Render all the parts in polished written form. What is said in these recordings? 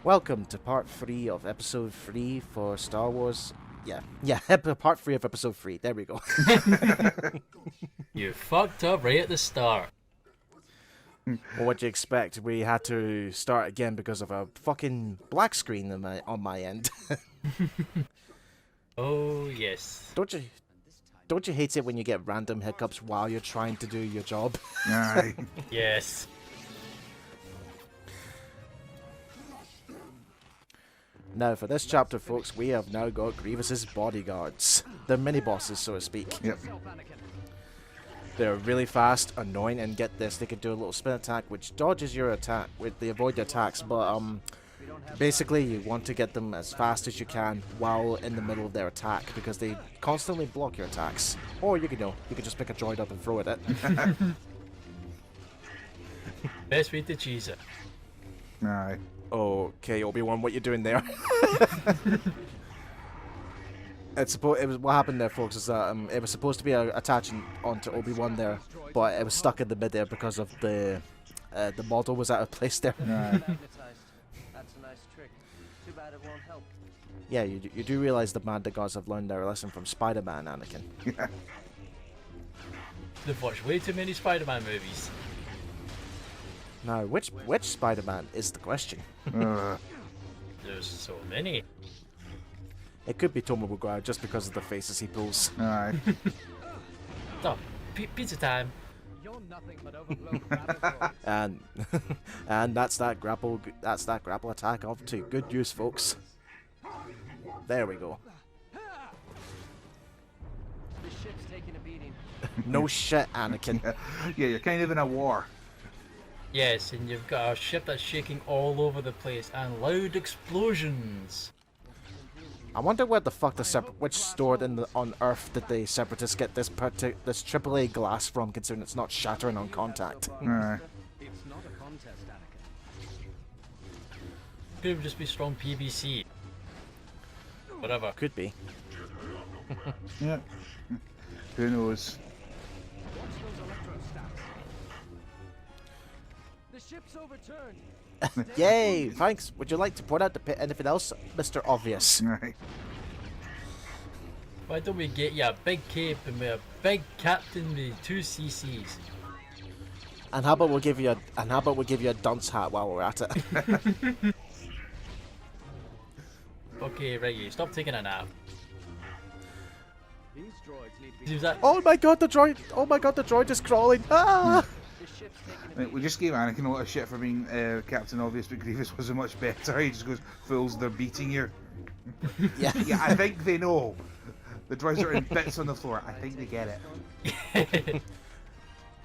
Welcome to part 3 of episode 3 for Star Wars. Yeah, part 3 of episode 3. There we go. You fucked up right at the start. Well, what do you expect? We had to start again because of a fucking black screen on my end. Oh, yes. Don't you hate it when you get random hiccups while you're trying to do your job? Aye. Yes. Now, for this chapter, folks, we have now got Grievous's bodyguards. The mini-bosses, so to speak. Yep. They're really fast, annoying, and get this, they can do a little spin attack, which dodges your attack, they avoid your attacks, but, basically, you want to get them as fast as you can while in the middle of their attack, because they constantly block your attacks. Or, you can just pick a droid up and throw it at it. Best way to cheese it. Aye. Okay, Obi-Wan, what you doing there? What happened there, folks, is that it was supposed to be attaching onto Obi-Wan there, but it was stuck in the mid there because of the model was out of place there. Aye. That's a nice trick. Too bad it won't help. Yeah, you do realize the Manda gods have learned their lesson from Spider-Man, Anakin. Yeah. They've watched way too many Spider-Man movies. Now, which Spider-Man is the question? There's so many. It could be Tom Maguire just because of the faces he pulls. Aye. Oh, pizza time. You're nothing but overblown graviton. And that's that grapple attack off to good use, folks. There we go. The ship's taking a beating. No shit, Anakin. Yeah, you're kind of in a war. Yes, and you've got a ship that's shaking all over the place and loud explosions. I wonder where the fuck which store on Earth did the Separatists get this AAA glass from, considering it's not shattering on contact. Aye. It's not a contest, Anakin. Could just be strong PVC. Whatever. Could be. Yeah. Who knows? Watch those electrostats. The ship's overturned. Yay! Thanks. Would you like to point out anything else, Mr. Obvious? Aye. Why don't we get you a big cape and with a big captain with 2 CCs? And how about we give you a dunce hat while we're at it? Okay, Reggie, stop taking a nap. These droids need to be. Use that. Oh my god, the droid! Oh my god, the droid is crawling! Ah! The ship's taking a Right, we just gave Anakin a lot of shit for being Captain Obvious, but Grievous wasn't much better. He just goes, "Fools, they're beating you." Yeah. Yeah, I think they know. The droids are in bits on the floor. I think they get it.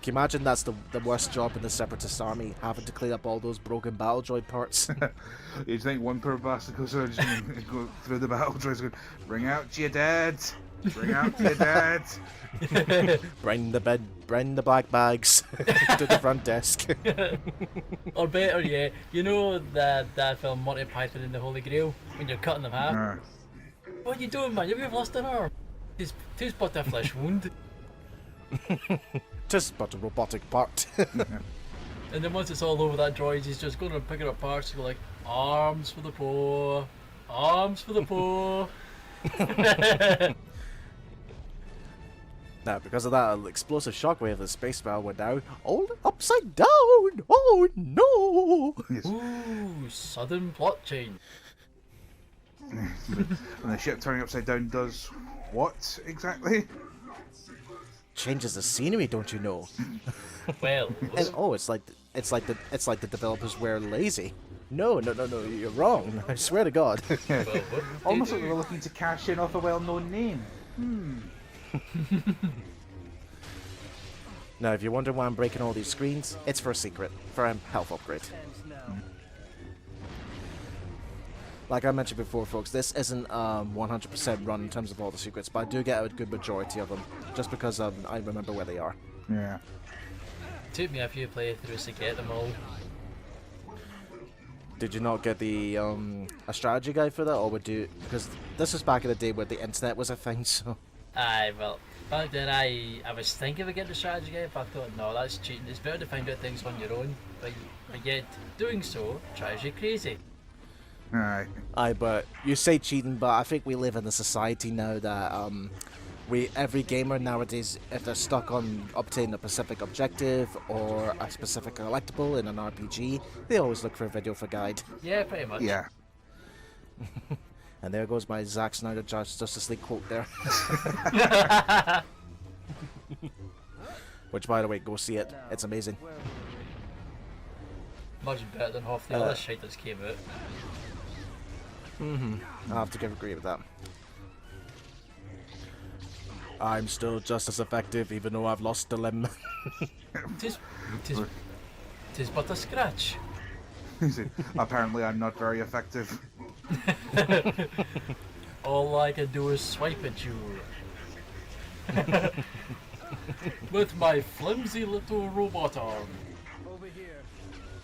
Can you imagine that's the worst job in the Separatist army, having to clean up all those broken battle droid parts? You think one poor bastard goes around just go through the battle droids going, "Bring out your dad! Bring out your dad!" Bring the black bags to the front desk. Or better yet, you know that film Monty Python and the Holy Grail? When you're cutting them half? Aye. What are you doing, man? You've lost an arm. Tis but a flesh wound. Just but a robotic part. And then once it's all over that droid, he's just going to pick it apart to go like, arms for the poor, arms for the poor. Now, because of that explosive shockwave, the space battle went down all upside down. Oh no! Yes. Ooh, sudden plot change. And the ship turning upside down does what exactly? Changes the scenery, don't you know? Well, And, it's like the developers were lazy. No, you're wrong. I swear to God. well, what Almost they like they do- were looking to cash in off a well-known name. Now, if you're wondering why I'm breaking all these screens, it's for a secret, for a health upgrade. ends now. Like I mentioned before, folks, this isn't 100% run in terms of all the secrets, but I do get a good majority of them, just because I remember where they are. Yeah. Took me a few playthroughs to get them all. Did you not get the a strategy guide for that, or would you? Because this was back in the day where the internet was a thing, so. Aye, well, back then I was thinking of getting the strategy guide, but I thought, no, that's cheating. It's better to find out things on your own. But yet, doing so drives you crazy. Aye. Aye, but you say cheating, but I think we live in a society now that every gamer nowadays, if they're stuck on obtaining a specific objective or a specific collectible in an RPG, they always look for a video for guide. Yeah, pretty much. Yeah. And there goes my Zack Snyder Justice League quote there. Which, by the way, go see it. It's amazing. Much better than half the other shit that's came out. I'll have to agree with that. I'm still just as effective, even though I've lost a limb. Tis but a scratch. Apparently, I'm not very effective. All I can do is swipe at you. With my flimsy little robot arm. Over here.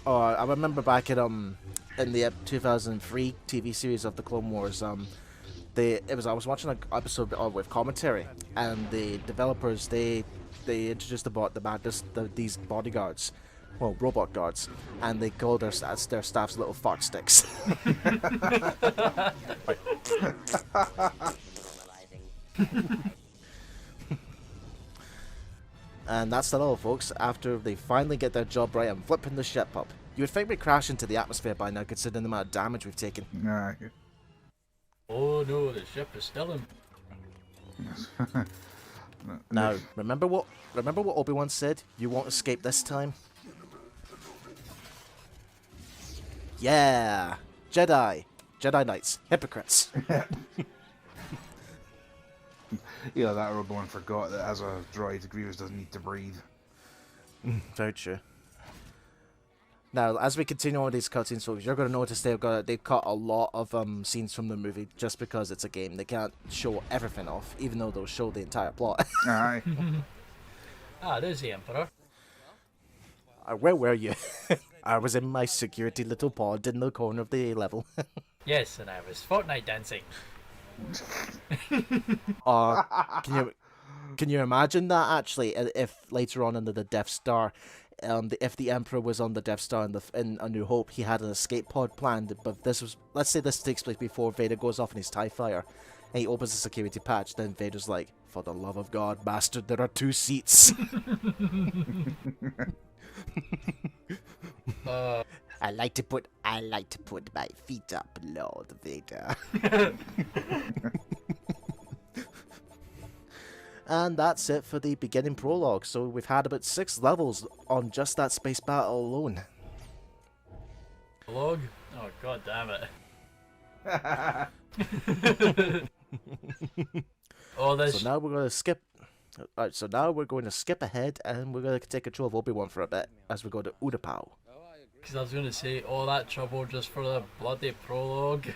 Oh, I remember back in the 2003 TV series of the Clone Wars. I was watching an episode with commentary, and the developers they introduced these bodyguards, well, robot guards, and they called their staffs little fart sticks. And that's the all, folks. After they finally get their job right and flipping the ship up, you would think we'd crash into the atmosphere by now, considering the amount of damage we've taken. Aye. Oh no, the ship is still in. Now, remember what Obi-Wan said? You won't escape this time. Yeah, Jedi Knights, hypocrites. Yeah, that Obi-Wan forgot that as a droid, Grievous doesn't need to breathe. Very true. Now, as we continue on with these cutscenes, folks, you're going to notice they've cut a lot of scenes from the movie just because it's a game. They can't show everything off, even though they'll show the entire plot. Aye. There's the Emperor. Where were you? I was in my security little pod in the corner of the level. Yes, and I was Fortnite dancing. Can you imagine that actually? If later on in the Death Star, if the Emperor was on the Death Star in A New Hope, he had an escape pod planned. But let's say this takes place before Vader goes off in his TIE Fighter, and he opens the security patch. Then Vader's like, "For the love of God, bastard, there are 2 seats." I like to put my feet up, Lord Vader. And that's it for the beginning prologue. So we've had about 6 levels on just that space battle alone. Log? Oh god damn it. Oh, this. So now we're going to skip. Alright, so now we're going to skip ahead and we're going to take control of Obi-Wan for a bit as we go to Utapau. Because I was going to say, all that trouble just for the bloody prologue.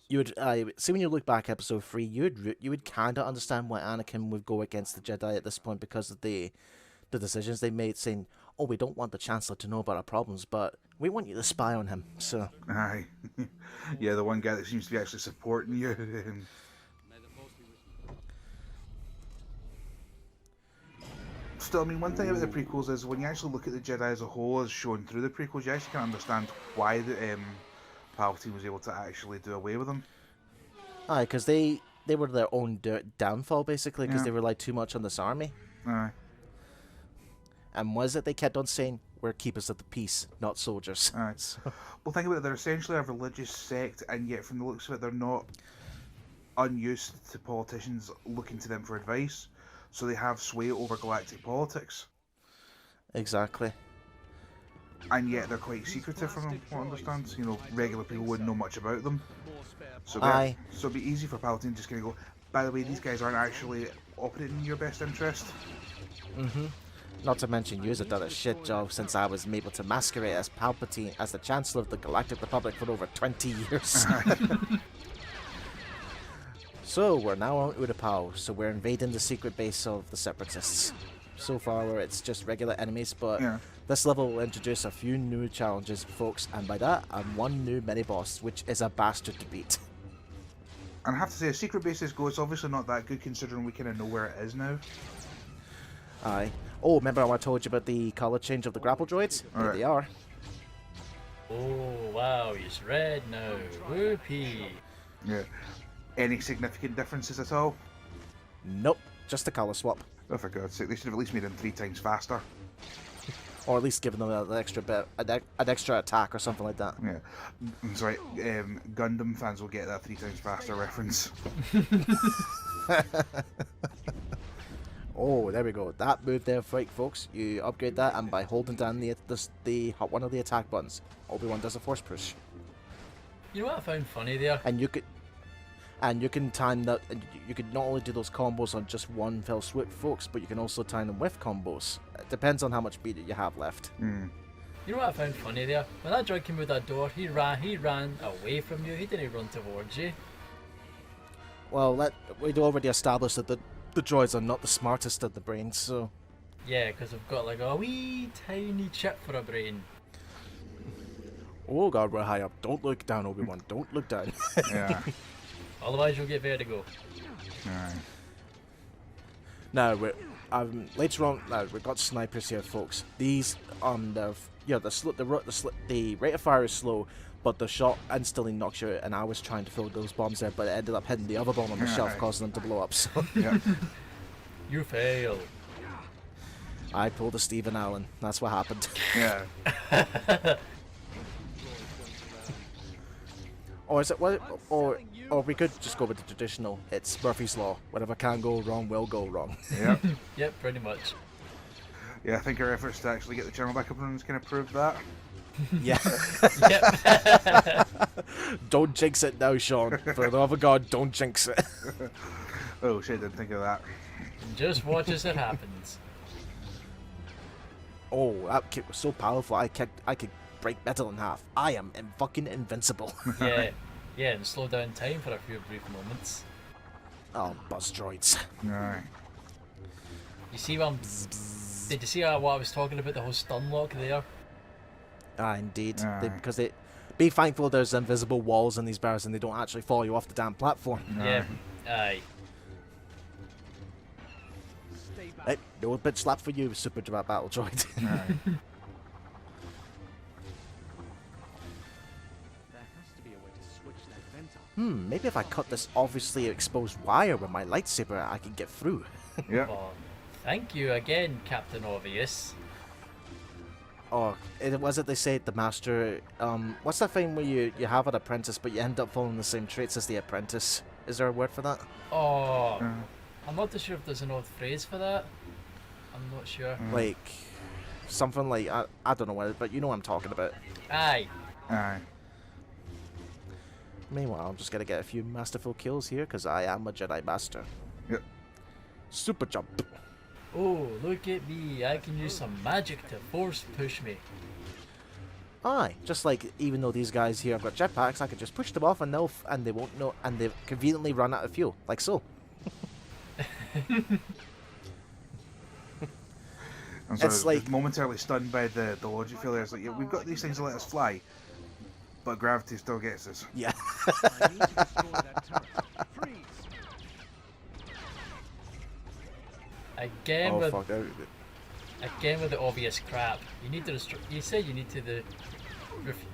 You would see when you look back at episode 3, you would kind of understand why Anakin would go against the Jedi at this point because of the decisions they made, saying, "Oh, we don't want the Chancellor to know about our problems, but we want you to spy on him." So, Aye. Yeah, the one guy that seems to be actually supporting you. Still, I mean, one thing about the prequels is when you actually look at the Jedi as a whole, as shown through the prequels, you actually can understand why the Palpatine was able to actually do away with them. aye, because they were their own downfall basically, because they relied too much on this army. Aye. And was it they kept on saying, "We're keepers of the peace, not soldiers." Aye. Well, think about it, they're essentially a religious sect, and yet from the looks of it, they're not unused to politicians looking to them for advice, so they have sway over galactic politics. Exactly. And yet they're quite secretive from what I understand. You know, regular people wouldn't know much about them. So Aye. so it'd be easy for Palpatine to just kind of go, by the way, these guys aren't actually operating in your best interest. Not to mention, yous have done a shit job since I was able to masquerade as Palpatine as the Chancellor of the Galactic Republic for over 20 years. So, we're now on Utapau, so we're invading the secret base of the Separatists. So far, it's just regular enemies, but this level will introduce a few new challenges, folks, and by that, one new mini-boss, which is a bastard to beat. And I have to say, as secret bases go, it's obviously not that good considering we kind of know where it is now. Aye. Oh, remember how I told you about the color change of the grapple droids? Here Alright. they are. Oh wow, he's red now. Whoopee. Yeah. Any significant differences at all? Nope, just a color swap. Oh, for God's sake, they should have at least made them 3 times faster. Or at least given them an extra bit, an extra attack or something like that. Yeah. I'm sorry, Gundam fans will get that 3 times faster reference. Oh, there we go. That move there, right, folks. You upgrade that, and by holding down the one of the attack buttons, Obi-Wan does a force push, You know what I found funny there? and you can time that. And you can not only do those combos on just one fell swoop, folks, but you can also time them with combos. It depends on how much speed you have left. Mm. You know what I found funny there? When that droid came out that door, he ran away from you. He didn't run towards you. Well, we'd already established that the droids are not the smartest of the brains, so Yeah, because I've got like a wee tiny chip for a brain. oh god, we're high up. Don't look down, Obi-Wan. Don't look down. Yeah. Otherwise, you'll get vertigo. Alright. Now, later on, now we've got snipers here, folks. These, the rate of fire is slow, but the shot instantly knocks you out. And I was trying to throw those bombs there, but it ended up hitting the other bomb on the shelf, causing them to blow up. So Yeah. You fail. I pulled a Stephen Allen. That's what happened. Yeah. Or is it what? Or we could just go with the traditional. It's Murphy's Law. Whatever can go wrong will go wrong. Yeah. Yep, pretty much. Yeah, I think our efforts to actually get the channel back up and running is going to prove that. Yeah. Yep. Don't jinx it now, Sean. For the love of God, don't jinx it. Oh shit, didn't think of that. Just watch as it happens. Oh, that kick was so powerful. I could break metal in half. I am fucking invincible. Yeah. Yeah, and slow down time for a few brief moments. Oh, buzz droids. Alright. You see what Did you see what I was talking about, the whole stun lock there? Ah, indeed. Aye. Because they be thankful there's invisible walls in these barrels and they don't actually fall you off the damn platform. Yeah. Aye. Hey, no bitch slap for you, Super Battle Droid. Alright. There has to be a way to switch that vent off. Maybe if I cut this obviously exposed wire with my lightsaber, I can get through. Yeah. Well, thank you again, Captain Obvious. Oh, was it they say the master, what's that thing where you have an apprentice but you end up following the same traits as the apprentice? Is there a word for that? Oh, I'm not too sure if there's an old phrase for that. I'm not sure. Like, something like, I don't know what, but you know what I'm talking about. Aye. Aye. Meanwhile, I'm just gonna get a few masterful kills here, because I am a Jedi Master. Yep. Super jump. Oh, look at me. I can use some magic to force push me. Aye, just like even though these guys here have got jetpacks, I could just push them off and they won't know, and they conveniently run out of fuel, like so. I'm sorry, It's like- momentarily stunned by the logic failure. It's like, yeah, we've got these things to let us fly, but gravity still gets us. Yeah. I need to destroy that turret. Freeze! Again Oh with fuck. again with the obvious crap. You need to you said you need to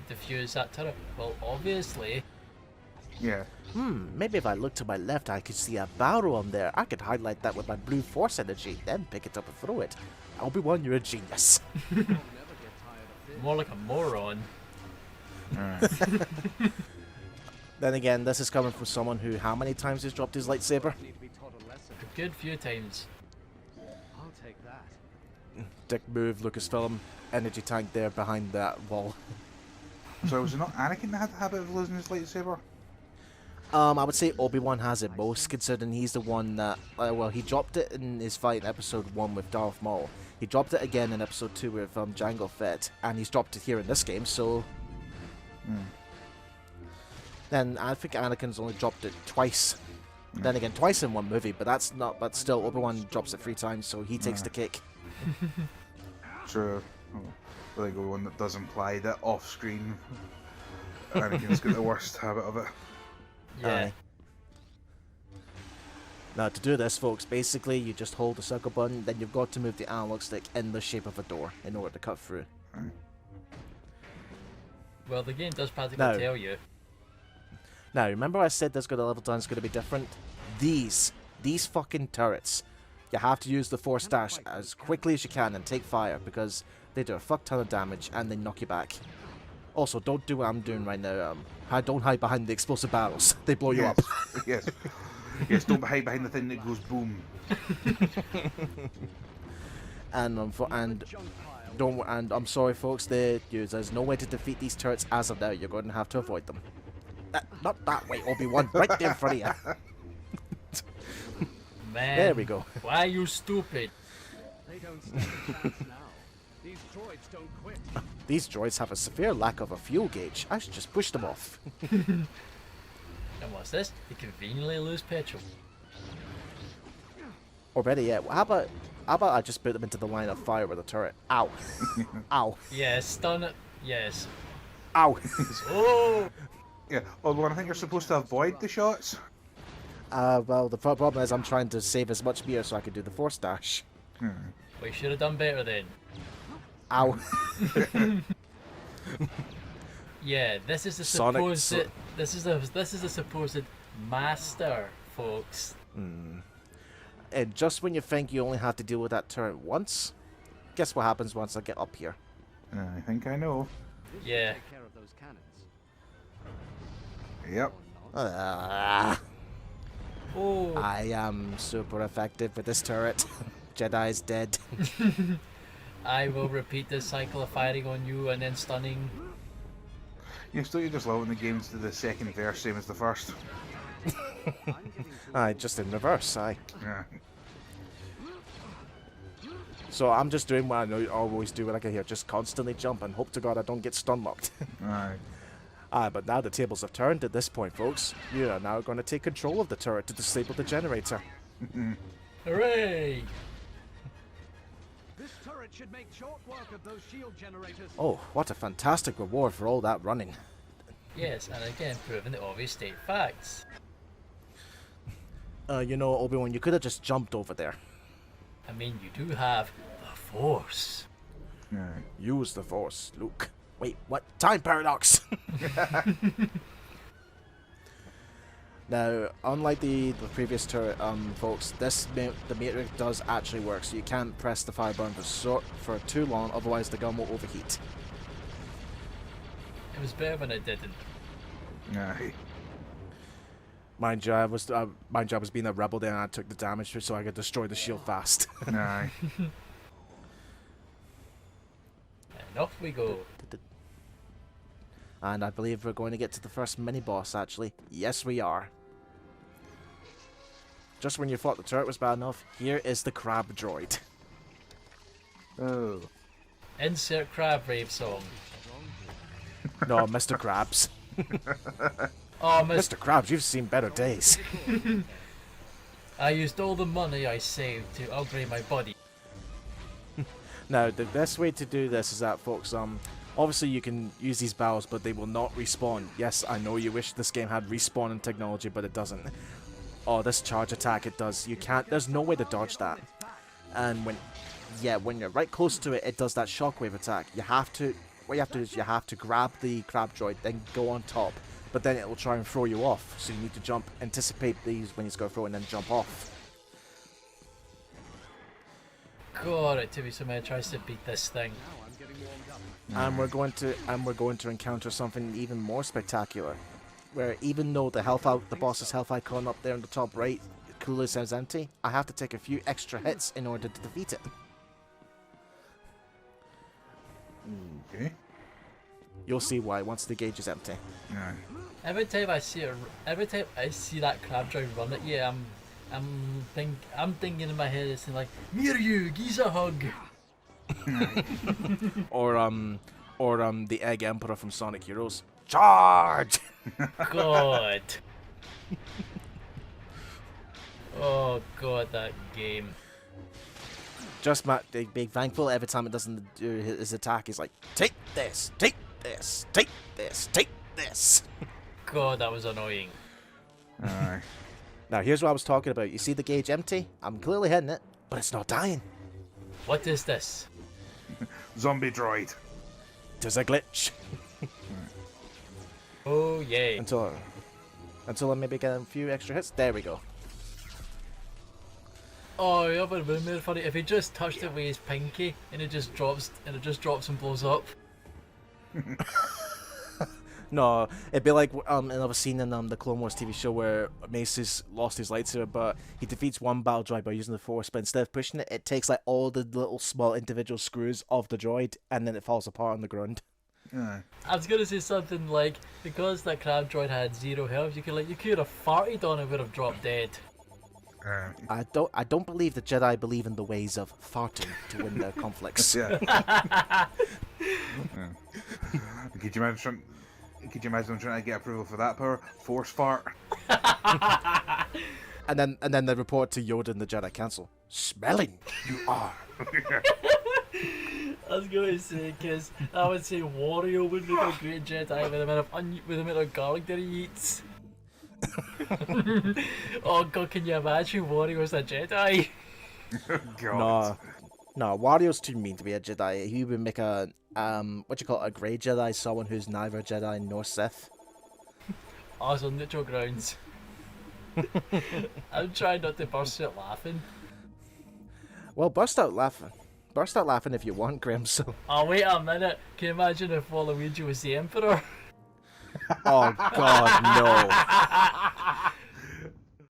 defuse that turret. Well, obviously. Yeah. Maybe if I look to my left, I could see a barrel on there. I could highlight that with my blue force energy, then pick it up and throw it. Obi-Wan, you're a genius. I'll never get tired of this. More like a moron. Alright. Then again, this is coming from someone who how many times has dropped his lightsaber? Need to be taught a lesson. A good few times. I'll take that. Dick move, Lucasfilm, energy tank there behind that wall. So was it not Anakin that had the habit of losing his lightsaber? I would say Obi-Wan has it most, considering he's the one that, well, he dropped it in his fight in Episode 1 with Darth Maul. He dropped it again in Episode 2 with Jango Fett, and he's dropped it here in this game, so... Then I think Anakin's only dropped it twice. Then again, twice in one movie, but that's not, but still, Obi-Wan drops it 3 times, so he takes the cake. True. Well, there you go, one that does imply that off-screen Anakin's got the worst habit of it. Yeah. Aye. Now to do this, folks, basically you just hold the circle button, then you've got to move the analog stick in the shape of a door in order to cut through. Well, the game does practically No. tell you. Now, remember I said this level design is going to be different? These fucking turrets, you have to use the force dash as quickly as you can and take fire because they do a fuck ton of damage and they knock you back. Also, don't do what I'm doing right now. Don't hide behind the explosive barrels. They blow you up. Yes. Yes, don't hide behind the thing that goes boom. And I'm sorry, folks. There's no way to defeat these turrets as of now. You're going to have to avoid them. Not that way, Obi-Wan. Right there in front of you. Man, There we go. Why are you stupid? They don't stand a chance now. These droids don't quit. These droids have a severe lack of a fuel gauge. I should just push them off. And what's this? They conveniently lose petrol. Or better yet, how about I just put them into the line of fire with a turret? Ow. Ow. Yes, stun it. Yes. Ow. Oh! Yeah, although I think you're supposed to avoid the shots. Well, the problem is I'm trying to save as much meter so I can do the force dash. We should have done better then. Ow. Yeah, this is the Sonic supposed. This is the supposed master, folks. And just when you think you only have to deal with that turret once, guess what happens once I get up here? I think I know. Yeah. Take care of those cannons. Yep. Ah, Oh. I am super effective with this turret. Jedi's dead. I will repeat this cycle of firing on you and then stunning. You just love when the games do the second verse same as the first. Aye, just in reverse, aye. Yeah. So I'm just doing what I know I always do when I get here, just constantly jump and hope to God I don't get stun locked. Aye. Aye, but now the tables have turned at this point, folks. You are now going to take control of the turret to disable the generator. Hooray! This turret should make short work of those shield generators. Oh, what a fantastic reward for all that running. Yes, and again proving the obvious state facts. You know, Obi-Wan, you could have just jumped over there. I mean, you do have the Force. Aye. Use the Force, Luke. Wait, what? Time paradox! Now, unlike the previous turret, folks, the matrix does actually work, so you can't press the fire button for too long, otherwise the gun will overheat. It was better when it didn't. Aye. Mind you, I was being a rebel there and I took the damage so I could destroy the shield fast. Aye. And off we go. And I believe we're going to get to the first mini-boss, actually. Yes, we are. Just when you thought the turret was bad enough, here is the crab droid. Oh. Insert crab rave song. No, Mr. Krabs. Oh, Mr. Krabs, you've seen better days. I used all the money I saved to upgrade my body. Now, the best way to do this is that, folks, obviously you can use these barrels, but they will not respawn. Yes, I know you wish this game had respawning technology, but it doesn't. Oh, this charge attack, it does. You can't, there's no way to dodge that. And when you're right close to it, it does that shockwave attack. What you have to do is you have to grab the crab droid, then go on top. But then it will try and throw you off. So you need to jump, anticipate these when he's going to throw, and then jump off. God, it took me so many tries to beat this thing. Now I'm getting warmed up. And we're going to encounter something even more spectacular, where even though the boss's health icon up there in the top right clearly says empty, I have to take a few extra hits in order to defeat it. Okay. You'll see why once the gauge is empty. Aye. Every time I see that crab droid run at you, I'm thinking in my head, it's like, Miryu, give a hug. Or the Egg Emperor from Sonic Heroes. Charge! God. Oh God, that game. Just being thankful every time it doesn't do his attack. He's like, take this, take this, take this, take this. God, that was annoying. Aye. Now, here's what I was talking about. You see the gauge empty? I'm clearly hitting it, but it's not dying. What is this? Zombie droid. There's a glitch. Oh yay. Until I maybe get a few extra hits. There we go. Oh, yeah, but it would have been funny if he just touched it with his pinky and it just drops and blows up. No, it'd be like another scene in the Clone Wars TV show where Mace has lost his lightsaber, but he defeats one battle droid by using the Force, but instead of pushing it, it takes like all the little small individual screws of the droid, and then it falls apart on the ground. Yeah. I was gonna say something like, because that crab droid had 0 health, you could have farted on it, it would have dropped dead. I don't believe the Jedi believe in the ways of farting to win their conflicts. Yeah. Yeah. Could you imagine them trying to get approval for that power? Force fart. And then they report to Yoda and the Jedi Council. Smelling you are. I was gonna say, because I would say Wario would make a great Jedi with the amount of garlic that he eats. Oh god, can you imagine Wario as a Jedi? God. No, Wario's too mean to be a Jedi. He would make a a grey Jedi, someone who's neither Jedi nor Sith. Also, neutral grounds. I'm trying not to burst out laughing. Well, burst out laughing. Burst out laughing if you want, Grim. So. Oh wait a minute, can you imagine if Waluigi was the Emperor? Oh God, no.